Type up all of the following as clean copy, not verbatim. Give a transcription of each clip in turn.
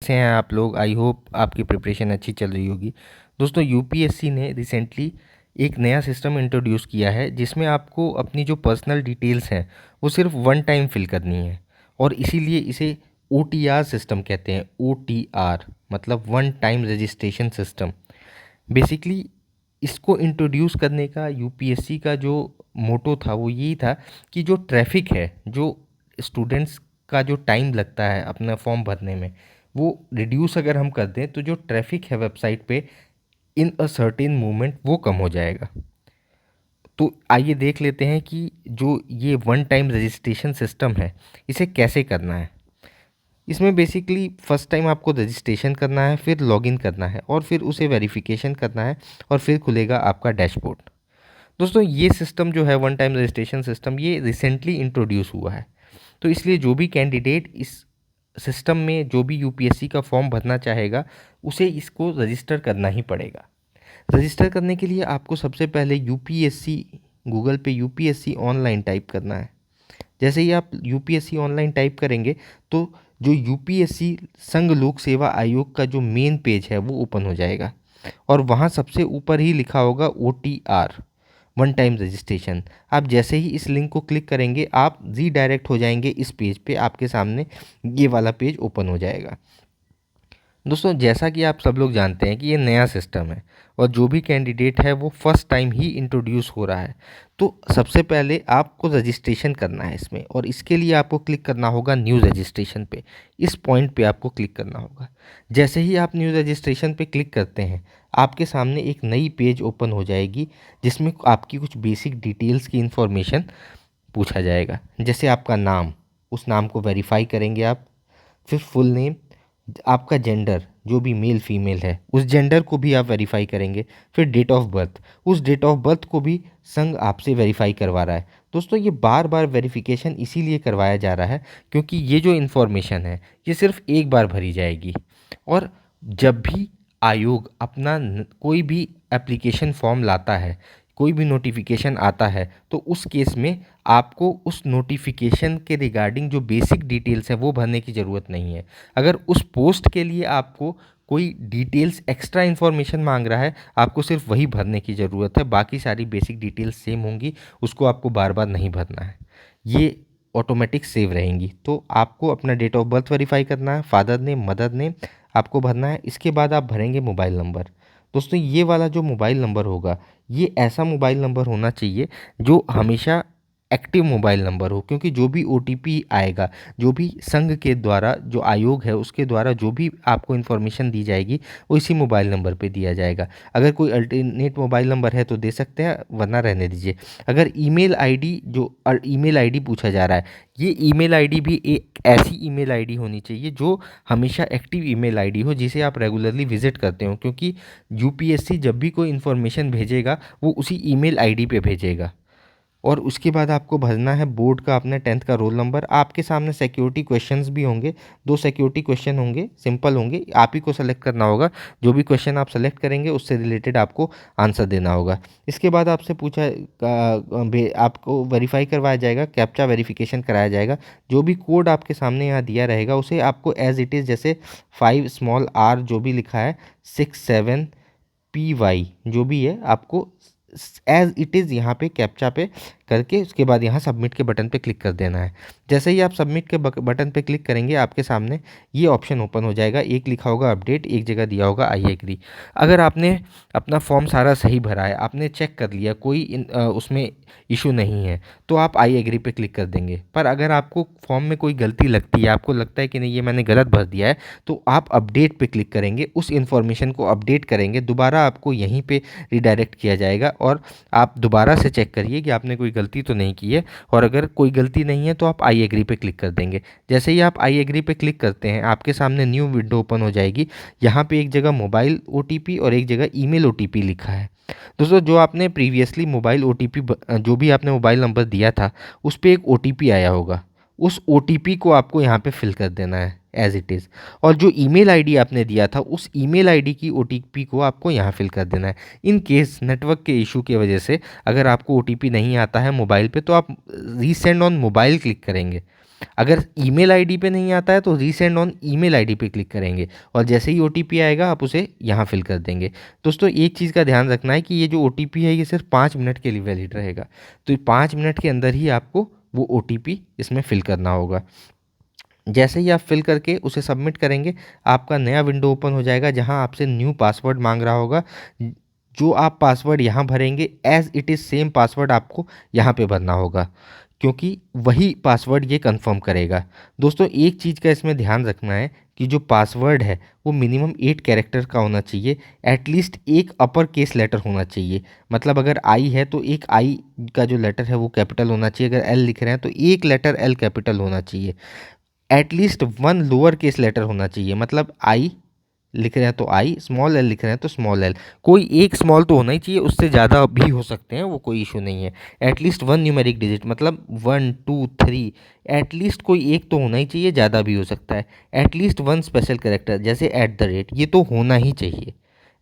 कैसे हैं आप लोग। आई होप आपकी प्रिपरेशन अच्छी चल रही होगी। दोस्तों, यूपीएससी ने रिसेंटली एक नया सिस्टम इंट्रोड्यूस किया है जिसमें आपको अपनी जो पर्सनल डिटेल्स हैं वो सिर्फ वन टाइम फिल करनी है, और इसीलिए इसे ओटीआर सिस्टम कहते हैं। ओटीआर मतलब one time registration system. Basically इसको इंट्रोड्यूस करने का यूपीएससी का जो मोटो था वो यही था कि जो ट्रैफिक है, जो स्टूडेंट्स का जो टाइम लगता है अपना फॉर्म भरने में, वो रिड्यूस अगर हम कर दें तो जो ट्रैफिक है वेबसाइट पे इन अ सर्टेन मोमेंट वो कम हो जाएगा। तो आइए देख लेते हैं कि जो ये वन टाइम रजिस्ट्रेशन सिस्टम है इसे कैसे करना है। इसमें बेसिकली फ़र्स्ट टाइम आपको रजिस्ट्रेशन करना है, फिर लॉगिन करना है, और फिर उसे वेरिफिकेशन करना है, और फिर खुलेगा आपका डैशबोर्ड। दोस्तों, ये सिस्टम जो है वन टाइम रजिस्ट्रेशन सिस्टम ये रिसेंटली इंट्रोड्यूस हुआ है। तो इसलिए जो भी कैंडिडेट इस सिस्टम में जो भी यूपीएससी का फॉर्म भरना चाहेगा उसे इसको रजिस्टर करना ही पड़ेगा। रजिस्टर करने के लिए आपको सबसे पहले यूपीएससी गूगल पे यूपीएससी ऑनलाइन टाइप करना है। जैसे ही आप यूपीएससी ऑनलाइन टाइप करेंगे तो जो यूपीएससी संघ लोक सेवा आयोग का जो मेन पेज है वो ओपन हो जाएगा, और वहाँ सबसे ऊपर ही लिखा होगा ओटीआर वन टाइम रजिस्ट्रेशन। आप जैसे ही इस लिंक को क्लिक करेंगे आप रीडायरेक्ट हो जाएंगे इस पेज पे, आपके सामने ये वाला पेज ओपन हो जाएगा। दोस्तों, जैसा कि आप सब लोग जानते हैं कि ये नया सिस्टम है और जो भी कैंडिडेट है वो फर्स्ट टाइम ही इंट्रोड्यूस हो रहा है। तो सबसे पहले आपको रजिस्ट्रेशन करना है इसमें, और इसके लिए आपको क्लिक करना होगा न्यू रजिस्ट्रेशन पे। इस पॉइंट पे आपको क्लिक करना होगा। जैसे ही आप न्यू रजिस्ट्रेशन पे क्लिक करते हैं आपके सामने एक नई पेज ओपन हो जाएगी जिसमें आपकी कुछ बेसिक डिटेल्स की इन्फॉर्मेशन पूछा जाएगा। जैसे आपका नाम, उस नाम को वेरीफाई करेंगे आप। फिर फुल नेम, आपका जेंडर जो भी मेल फीमेल है उस जेंडर को भी आप वेरीफाई करेंगे। फिर डेट ऑफ बर्थ, उस डेट ऑफ बर्थ को भी संघ आपसे वेरीफाई करवा रहा है। दोस्तों, ये बार बार वेरिफिकेशन इसीलिए करवाया जा रहा है क्योंकि ये जो इन्फॉर्मेशन है ये सिर्फ एक बार भरी जाएगी, और जब भी आयोग अपना कोई भी एप्लीकेशन फॉर्म लाता है, कोई भी नोटिफिकेशन आता है, तो उस केस में आपको उस नोटिफिकेशन के रिगार्डिंग जो बेसिक डिटेल्स है वो भरने की ज़रूरत नहीं है। अगर उस पोस्ट के लिए आपको कोई डिटेल्स एक्स्ट्रा इन्फॉर्मेशन मांग रहा है, आपको सिर्फ वही भरने की ज़रूरत है। बाकी सारी बेसिक डिटेल्स सेम होंगी, उसको आपको बार बार नहीं भरना है, ये ऑटोमेटिक सेव रहेंगी। तो आपको अपना डेट ऑफ बर्थ वेरीफाई करना है, फादर नेम मदर नेम आपको भरना है। इसके बाद आप भरेंगे मोबाइल नंबर। दोस्तों, ये वाला जो मोबाइल नंबर होगा ये ऐसा मोबाइल नंबर होना चाहिए जो हमेशा एक्टिव मोबाइल नंबर हो, क्योंकि जो भी ओटीपी आएगा, जो भी संघ के द्वारा, जो आयोग है उसके द्वारा जो भी आपको इन्फॉर्मेशन दी जाएगी वो इसी मोबाइल नंबर पे दिया जाएगा। अगर कोई अल्टरनेट मोबाइल नंबर है तो दे सकते हैं, वरना रहने दीजिए। अगर ईमेल आईडी, जो ईमेल आईडी पूछा जा रहा है, ये ईमेल आईडी भी एक ऐसी ईमेल आईडी होनी चाहिए जो हमेशा एक्टिव ईमेल आईडी हो, जिसे आप रेगुलरली विजिट करते हो, क्योंकि यूपीएससी जब भी कोई इन्फॉर्मेशन भेजेगा वो उसी ईमेल आईडी पे भेजेगा। और उसके बाद आपको भरना है बोर्ड का अपने 10th का रोल नंबर। आपके सामने सिक्योरिटी क्वेश्चंस भी होंगे, 2 सिक्योरिटी क्वेश्चन होंगे, सिंपल होंगे, आप ही को सेलेक्ट करना होगा। जो भी क्वेश्चन आप सेलेक्ट करेंगे उससे रिलेटेड आपको आंसर देना होगा। इसके बाद आपसे आपको वेरीफाई करवाया जाएगा, कैप्चा वेरिफिकेशन कराया जाएगा। जो भी कोड आपके सामने यहाँ दिया रहेगा उसे आपको एज इट इज़, जैसे 5 स्मॉल r जो भी लिखा है 67PY जो भी है, आपको एज इट इज़ यहाँ पे कैप्चा पे करके उसके बाद यहाँ सबमिट के बटन पे क्लिक कर देना है। जैसे ही आप सबमिट के बटन पे क्लिक करेंगे आपके सामने ये ऑप्शन ओपन हो जाएगा। एक लिखा होगा अपडेट, एक जगह दिया होगा आई एग्री। अगर आपने अपना फॉर्म सारा सही भरा है, आपने चेक कर लिया, कोई उसमें इशू नहीं है, तो आप आई एग्री पे क्लिक कर देंगे। पर अगर आपको फॉर्म में कोई गलती लगती है, आपको लगता है कि नहीं ये मैंने गलत भर दिया है, तो आप अपडेट पे क्लिक करेंगे, उस इन्फॉर्मेशन को अपडेट करेंगे, दोबारा आपको यहीं पे रिडायरेक्ट किया जाएगा और आप दोबारा से चेक करिए कि आपने कोई गलती तो नहीं की है। और अगर कोई गलती नहीं है तो आप आई एग्री पे क्लिक कर देंगे। जैसे ही आप आई एग्री पे क्लिक करते हैं आपके सामने न्यू विंडो ओपन हो जाएगी। यहाँ पे एक जगह मोबाइल ओटीपी और एक जगह ईमेल ओटीपी लिखा है। दोस्तों, जो आपने प्रीवियसली मोबाइल ओटीपी, जो भी आपने मोबाइल नंबर दिया था उस पर एक ओटीपी आया होगा, उस ओटीपी को आपको यहाँ पे फिल कर देना है एज इट इज़। और जो ईमेल आईडी आपने दिया था उस ईमेल आईडी की ओटीपी को आपको यहाँ फिल कर देना है। इन केस नेटवर्क के इशू की वजह से अगर आपको ओटीपी नहीं आता है मोबाइल पे तो आप रीसेंड ऑन मोबाइल क्लिक करेंगे। अगर ईमेल आईडी पे नहीं आता है तो रीसेंड ऑन ईमेल आईडी पे क्लिक करेंगे और जैसे ही ओटीपी आएगा आप उसे यहाँ फिल कर देंगे। दोस्तों एक चीज़ का ध्यान रखना है कि ये जो ओटीपी है ये सिर्फ 5 मिनट के लिए वैलिड रहेगा, तो 5 मिनट के अंदर ही आपको वो ओटीपी इसमें फिल करना होगा। जैसे ही आप फिल करके उसे सबमिट करेंगे आपका नया विंडो ओपन हो जाएगा जहां आपसे न्यू पासवर्ड मांग रहा होगा। जो आप पासवर्ड यहाँ भरेंगे as it is same password आपको यहाँ पे भरना होगा, क्योंकि वही पासवर्ड ये कंफर्म करेगा। दोस्तों एक चीज़ का इसमें ध्यान रखना है कि जो पासवर्ड है वो मिनिमम 8 कैरेक्टर का होना चाहिए, एटलीस्ट एक अपर केस लेटर होना चाहिए। मतलब अगर आई है तो एक आई का जो लेटर है वो कैपिटल होना चाहिए, अगर एल लिख रहे हैं तो एक लेटर एल कैपिटल होना चाहिए, at least one lower case letter होना चाहिए। मतलब आई लिख रहे हैं तो आई, स्मॉल एल लिख रहे हैं तो स्मॉल एल, कोई एक स्मॉल तो होना ही चाहिए, उससे ज़्यादा भी हो सकते हैं, वो कोई इशू नहीं है। एटलीस्ट वन न्यूमेरिक डिजिट, मतलब 1 2 3, एटलीस्ट कोई एक तो होना ही चाहिए, ज़्यादा भी हो सकता है। एटलीस्ट वन स्पेशल कैरेक्टर जैसे @, ये तो होना ही चाहिए,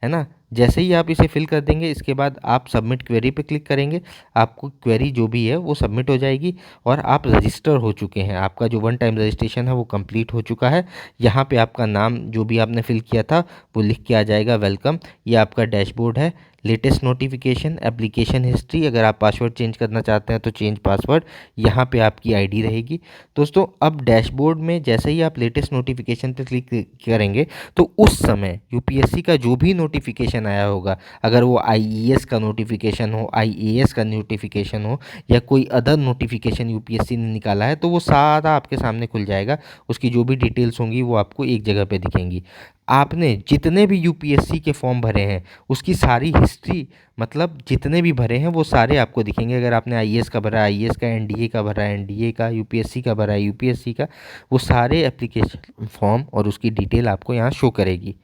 है ना। जैसे ही आप इसे फिल कर देंगे इसके बाद आप सबमिट क्वेरी पे क्लिक करेंगे, आपको क्वेरी जो भी है वो सबमिट हो जाएगी और आप रजिस्टर हो चुके हैं। आपका जो वन टाइम रजिस्ट्रेशन है वो कंप्लीट हो चुका है। यहाँ पे आपका नाम जो भी आपने फिल किया था वो लिख के आ जाएगा वेलकम। ये आपका डैशबोर्ड है, लेटेस्ट नोटिफिकेशन, एप्लीकेशन हिस्ट्री, अगर आप पासवर्ड चेंज करना चाहते हैं तो चेंज पासवर्ड, यहाँ पे आपकी आईडी रहेगी। दोस्तों अब डैशबोर्ड में जैसे ही आप लेटेस्ट नोटिफिकेशन पे क्लिक करेंगे तो उस समय यूपीएससी का जो भी नोटिफिकेशन आया होगा, अगर वो आईईएस का नोटिफिकेशन हो, आईएएस का नोटिफिकेशन हो या कोई अदर नोटिफिकेशन यूपीएससी ने निकाला है, तो वो सारा आपके सामने खुल जाएगा। उसकी जो भी डिटेल्स होंगी वो आपको एक जगह पे दिखेंगी। आपने जितने भी यूपीएससी के फॉर्म भरे हैं उसकी सारी हिस्ट्री, मतलब जितने भी भरे हैं वो सारे आपको दिखेंगे। अगर आपने आईएएस का भरा, आईएएस का, एनडीए का भरा, एनडीए का, यूपीएससी का भरा, यूपीएससी का, वो सारे एप्लीकेशन फॉर्म और उसकी डिटेल आपको यहाँ शो करेगी।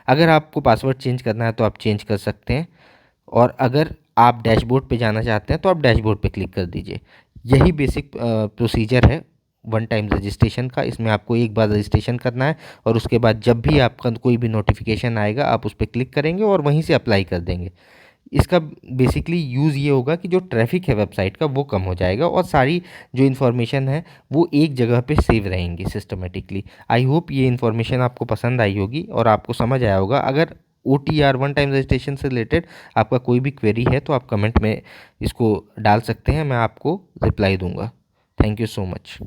अगर आपको पासवर्ड चेंज करना है तो आप चेंज कर सकते हैं, और अगर आप डैशबोर्ड पे जाना चाहते हैं तो आप डैशबोर्ड पे क्लिक कर दीजिए। यही बेसिक प्रोसीजर है वन टाइम रजिस्ट्रेशन का। इसमें आपको एक बार रजिस्ट्रेशन करना है और उसके बाद जब भी आपका कोई भी नोटिफिकेशन आएगा आप उस पर क्लिक करेंगे और वहीं से अप्लाई कर देंगे। इसका बेसिकली यूज़ ये होगा कि जो ट्रैफिक है वेबसाइट का वो कम हो जाएगा और सारी जो इन्फॉर्मेशन है वो एक जगह पे सेव रहेंगी सिस्टमेटिकली। आई होप ये इन्फॉर्मेशन आपको पसंद आई होगी और आपको समझ आया होगा। अगर OTR वन टाइम रजिस्ट्रेशन से रिलेटेड आपका कोई भी क्वेरी है तो आप कमेंट में इसको डाल सकते हैं, मैं आपको रिप्लाई दूंगा। Thank you so much.